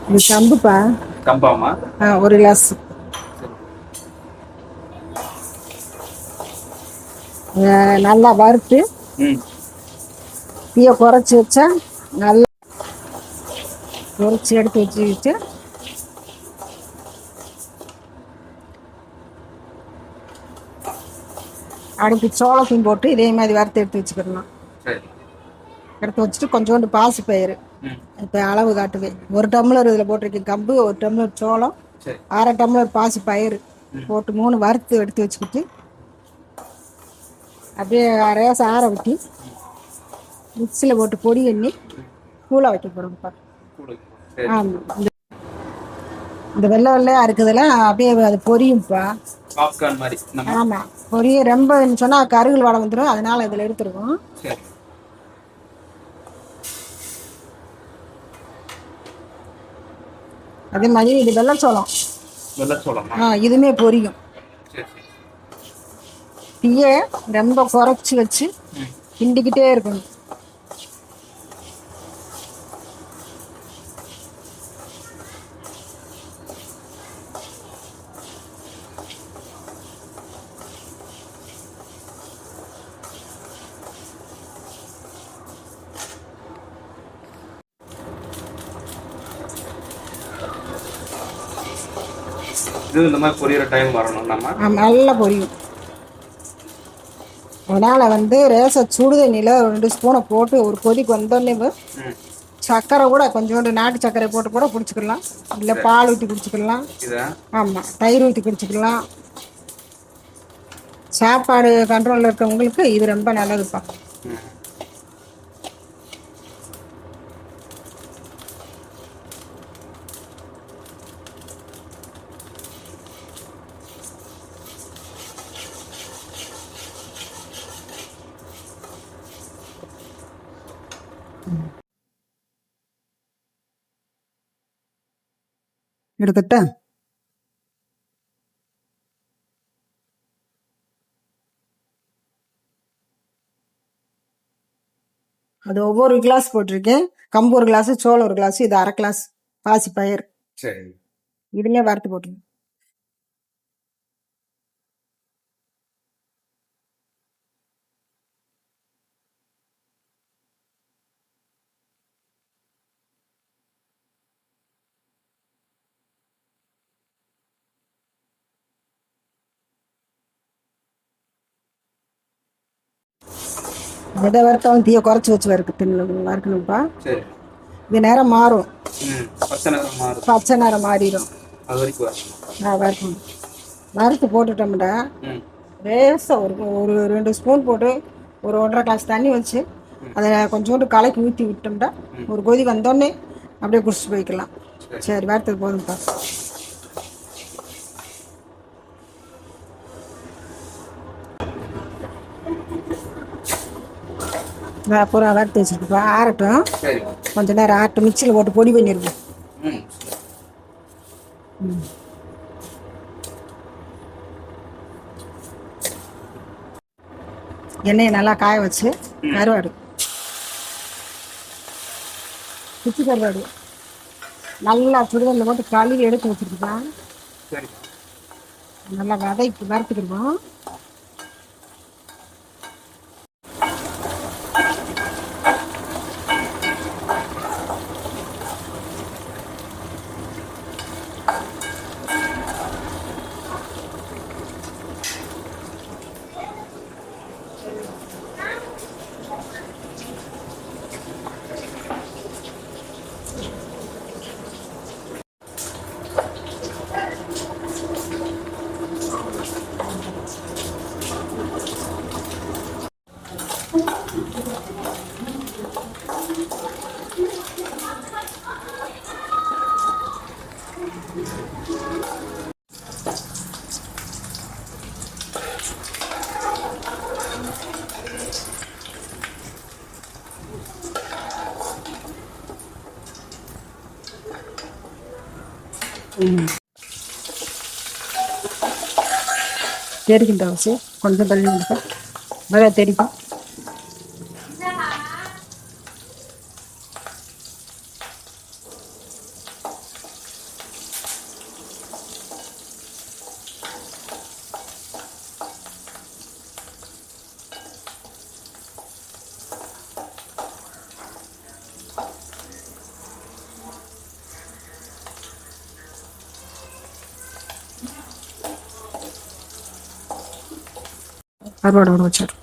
இது கம்புப்பா. கம்பாமா? ஒரு கிளாஸ். நல்லா வறுத்து தீயை குறைச்சி வச்சா நல்லா பொரிச்சு எடுத்து வச்சுக்கிட்டு அடுப்பு சோளத்தையும் போட்டு இதே மாதிரி வறுத்து எடுத்து வச்சுக்கிடலாம். எடுத்து வச்சுட்டு கொஞ்சோண்டு பாசி பயிறு இப்போ அளவு காட்டுவேன். 1 டம்ளர் இதில் போட்டிருக்கேன் கம்பு, 1 டம்ளர் சோளம், 1/2 டம்ளர் பாசி பயிறு போட்டு 3 வறுத்து எடுத்து வச்சுக்கிட்டு அப்படியே ரேசம் ஆற விட்டு மிக்சியில் போட்டு பொடி பண்ணி கூழாக வைக்க போகிறோம்ப்பா. ஆமாம். இந்த வெள்ளை வெள்ளையா இருக்குதுலாம் அப்படியே அது பொரியும்ப்பா. ஆமாம், பொரியும். ரொம்ப சொன்னால் கருகில் வாடை வந்துடும், அதனால இதில் எடுத்துருவோம். அதே மாதிரி இது வெள்ளச்சோளம். இதுவுமே பொரியும். தீயை ரொம்ப குறைச்சி வச்சு கிண்டிக்கிட்டே இருக்கணும். இந்த மாதிரி பொரியிற டைம் வரணும் நம்ம. நல்லா பொரியும். அதனால் ரேச சுடு தண்ணியில் 2 ஸ்பூனை போட்டு ஒரு கொதிக்கு வந்தோடனே சர்க்கரை கூட கொஞ்சோண்டு நாட்டு சர்க்கரை போட்டு கூட குடிச்சிக்கலாம். இல்லை பால் ஊற்றி குடிச்சிக்கலாம். ஆமாம், தயிர் ஊற்றி குடிச்சிக்கலாம். சாப்பாடு கண்ட்ரோலில் இருக்கவங்களுக்கு இது ரொம்ப நல்லதுப்பா. எடுத்துட்டா அது ஒவ்வொரு கிளாஸ் போட்டிருக்கேன். கம்பு 1 கிளாஸ், சோளம் 1 கிளாஸ், இது 1/2 கிளாஸ் பாசி பயிர். இதுலேயே வறுத்து போட்டுருங்க. விதை வறுத்தாலும் தீயை குறைச்சி வச்சு வறுக்கணும்ப்பா. இது நேரம் மாறும், பச்சை நேரம் மாறிடும். வறுக்கணும். வறுத்து போட்டுட்டோம்டா லேசாக ஒரு 2 ஸ்பூன் போட்டு ஒரு 1/2 கிளாஸ் தண்ணி வச்சு அதை கொஞ்சோண்டு கலக்கி ஊற்றி விட்டோம்டா ஒரு கொதி வந்தோடனே அப்படியே குடிச்சிட்டு போய்க்கலாம். சரி, வறுத்தது போதும்ப்பா. பூரா வறுத்து வச்சுருக்குப்பா, ஆறட்டும். கொஞ்ச நேரம் ஆறட்டும், மிக்சியில் போட்டு பொடி பண்ணியிருக்கோம். எண்ணெயை நல்லா காய வச்சு கருவாடு, குச்சி கருவாடு நல்லா சுடுதண்ணில் போட்டு கழுவி எடுத்து வச்சுருக்குப்பா. நல்லா வதக்கி வறுத்துக்கிடுவோம். தெரிக்கின்ற அவசியம் கொஞ்சம் தள்ளி வந்துட்டேன், நல்லா தெரிக்கும். கருவாடோட வச்சிடும்.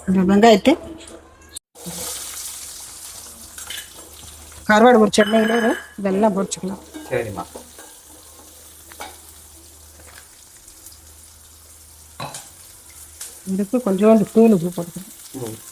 இந்த வெங்காயத்தை கருவாடு ஒரு சென்னையில் இதெல்லாம் பொரிச்சுக்கலாம். சரிம்மா. இதுக்கு கொஞ்சோண்டு தூள் உப்பு போட்டுக்கணும்.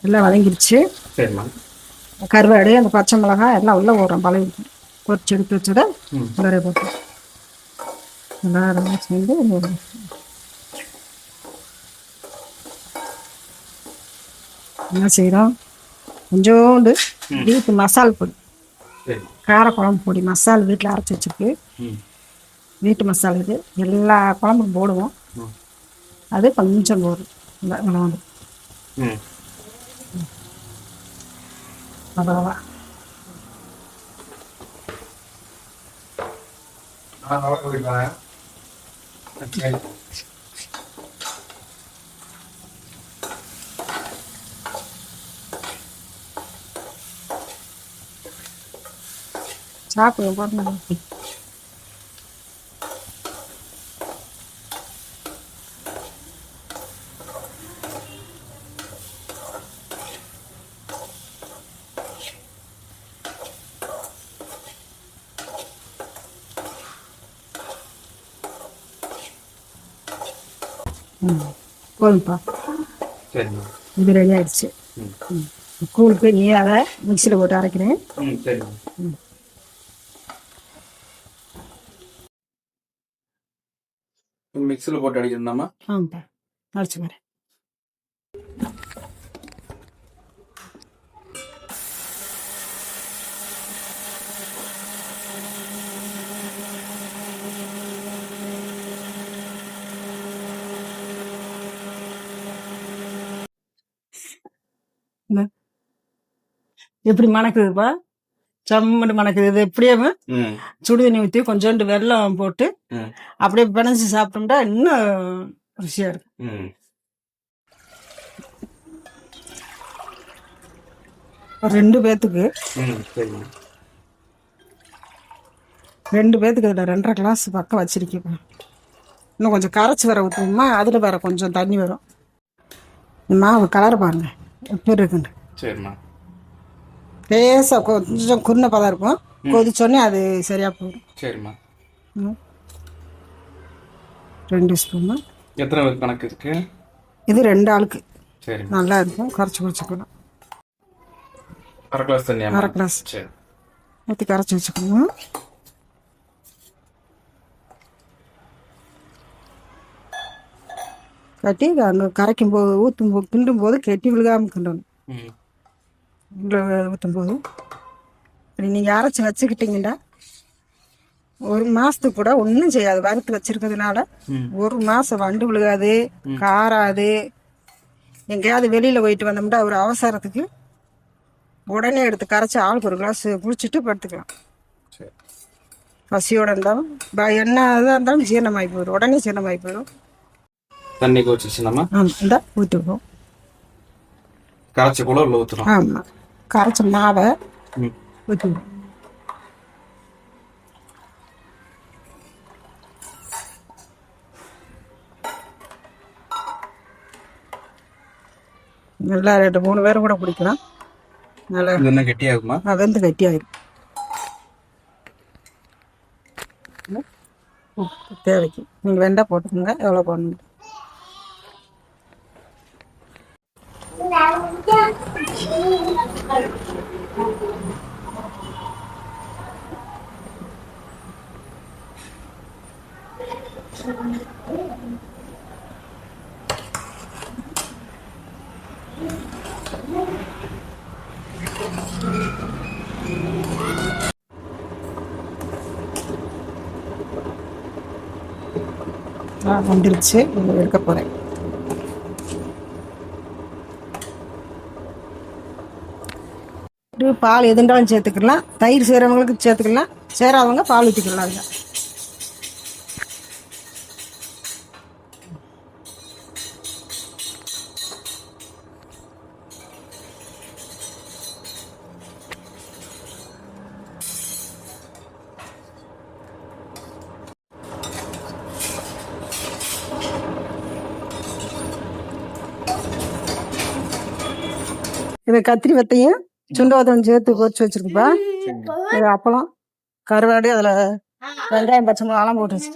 எல்லாம் வதங்கிடுச்சு. சரிம்மா. கருவாடு அந்த பச்சை மிளகாய் எல்லாம் உள்ள போடுறோம். பழைய பொரிச்சு எடுத்து வச்சதை உள்ளே போட்டு எல்லாம் சேர்ந்து என்ன செய்கிறோம், கொஞ்சோண்டு வீட்டு மசால் பொடி, காரக்குழம்பு பொடி மசால் வீட்டில் அரைச்சி வச்சுருக்கு. வீட்டு மசாலா இது எல்லா குழம்பும் போடுவோம். அது கொஞ்சம் போடும். அவ்வளோவா. சாப்பிடுவோம் போட்டு. போதும்ப்பா. சரிம்மா. இது ரெடி ஆயிடுச்சு. கூழுக்கு நீ அதை மிக்சியில் போட்டு அரைக்கிறேன். மிக்சியில் போட்டு அடிக்கணும்மா? ஆமாப்பா, அரைச்சி வரேன். எப்படி மணக்குதுப்பா, சம்மட்டு மணக்குது. இது எப்படியே சுடு தண்ணி ஊற்றி கொஞ்சோண்டு வெல்லம் போட்டு அப்படியே பிணைஞ்சி சாப்பிட்டோம்னா இன்னும் ருசியா இருக்கும். ஒரு 2 பேத்துக்கு இதில் 2.5 கிளாஸ் பக்கம் வச்சிருக்கேன். இன்னும் கொஞ்சம் கரைச்சி வர ஊற்றுமா, அதில் வேற கொஞ்சம் தண்ணி வரும். மாவு கலர் பாருங்க எப்படி இருக்குன்னு. சரிம்மா. லேசாக கொஞ்சம் குருணை பதம் இருக்கும். கொதிச்சோடனே அது சரியா போயிடும். சரிம்மா. 2 ஸ்பூன். எத்தனை கணக்கு இருக்கு இது? 2 ஆளுக்கு. சரி, நல்லா இருக்கும். கரைச்சி குடிச்சுக்கணும். 1/2 கிளாஸ் தண்ணி. 1/2 கிளாஸ் ஊற்றி கரைச்சி வச்சுக்கணும். கட்டி அங்கே கரைக்கும் போது ஊற்றும் போது கிண்டும் போது கெட்டி விழுகாமல் கிண்டணும். ஊற்றும் போது இப்படி நீங்கள் அரைச்சி வச்சுக்கிட்டீங்கன்னா 1 மாதத்துக்கு கூட ஒன்றும் செய்யாது. வறுத்து வச்சிருக்கிறதுனால 1 மாதம் வண்டு விழுகாது, காராது. எங்கேயாவது வெளியில் போயிட்டு வந்தோம்னா ஒரு அவசரத்துக்கு உடனே எடுத்து கரைச்சி ஆளுக்கு 1 கிளாஸ் குடிச்சிட்டு படுத்துக்கலாம். பசியோடு இருந்தாலும் என்ன இதாக இருந்தாலும் ஜீரணமாகி போயிடும். உடனே ஜீரணமாகி போயிடும். தண்ணி கோச்சிச்சுனாமா? ஆமாம், இந்த ஊற்றிடுவோம். கரைச்ச கூட உள்ள ஊற்றுறோம். ஆமாம், கரைச்ச மாவை ஊற்றிடுவோம். நல்லா 2-3 பேரும் கூட குடிக்கலாம். நல்லா கெட்டியாகுமா? வெந்து கெட்டியாயிரும். உப்பு தேவைக்கு நீங்கள் வெண்டை போட்டுக்கோங்க. எவ்வளோ போடணும். வந்துருச்சு, எடுக்க போறேன். பால் எதுண்டாலும் சேர்த்துக்கலாம். தயிர் சேரவங்களுக்கு சேர்த்துக்கலாம், சேராதவங்க பால் ஊற்றிக்கலாம். அதில் இதை கத்திரி வத்தையும் சுண்ட வத்தையும் சேர்த்து பொரிச்சு வச்சிருக்குப்பா. இது அப்பளம், கருவாடு, அதில் வெங்காயம், பச்சை மிளகாலாம் போட்டு வச்சு